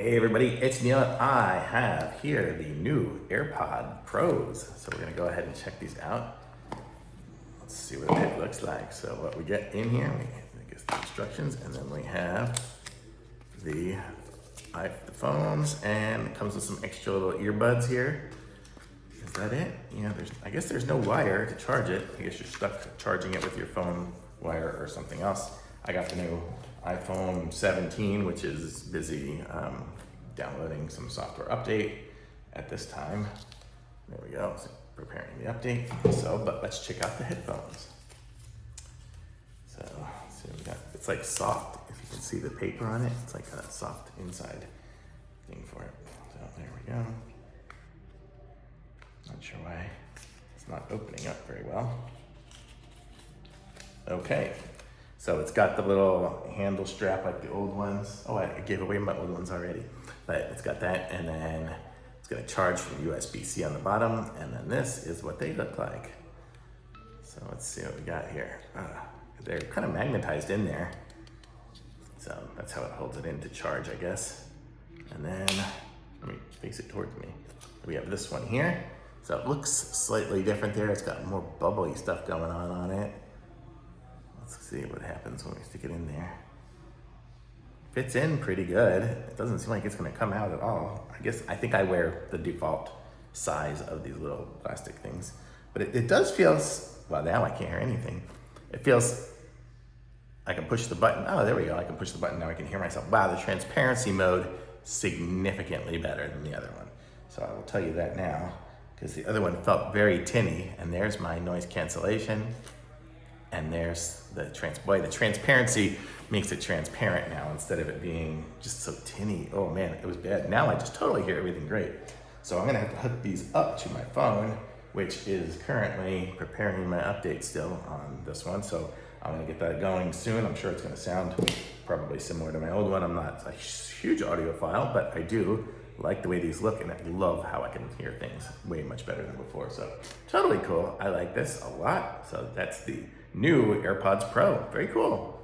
Hey everybody, it's Neil. I have here the new AirPod Pros. So we're gonna go ahead and check these out. Let's see what it looks like. So what we get in here, we get the instructions, and then we have the phones, and it comes with some extra little earbuds here. Is that it? Yeah, I guess there's no wire to charge it. I guess you're stuck charging it with your phone wire or something else. I got the new iPhone 17, which is busy downloading some software update at this time. There we go, so preparing the update. But let's check out the headphones. So we got, it's like soft. If you can see the paper on it, it's like a soft inside thing for it. So there we go. Not sure why it's not opening up very well. Okay, so it's got the little handle strap like the old ones. Oh, I gave away my old ones already. But it's got that, and then it's gonna charge from USB-C on the bottom, and then this is what they look like. So let's see what we got here. They're kind of magnetized in there. So that's how it holds it in to charge, I guess. And then, let me face it towards me. We have this one here. So it looks slightly different there. It's got more bubbly stuff going on it. Let's see what happens when we stick it in there. Fits in pretty good. It doesn't seem like it's gonna come out at all. I think I wear the default size of these little plastic things. But it does feel, well, now I can't hear anything. It feels, I can push the button. Oh, there we go. I can push the button, now I can hear myself. Wow, the transparency mode, significantly better than the other one. So I will tell you that now, because the other one felt very tinny, and there's my noise cancellation, and there's the transparency makes it transparent now instead of it being just so tinny. Oh man, it was bad. Now I just totally hear everything great. So I'm gonna have to hook these up to my phone, which is currently preparing my update still on this one. So I'm gonna get that going soon. I'm sure it's gonna sound probably similar to my old one. I'm not a huge audiophile, but I do like the way these look, and I love how I can hear things way much better than before. So totally cool. I like this a lot. So that's the new AirPods Pro. Very cool.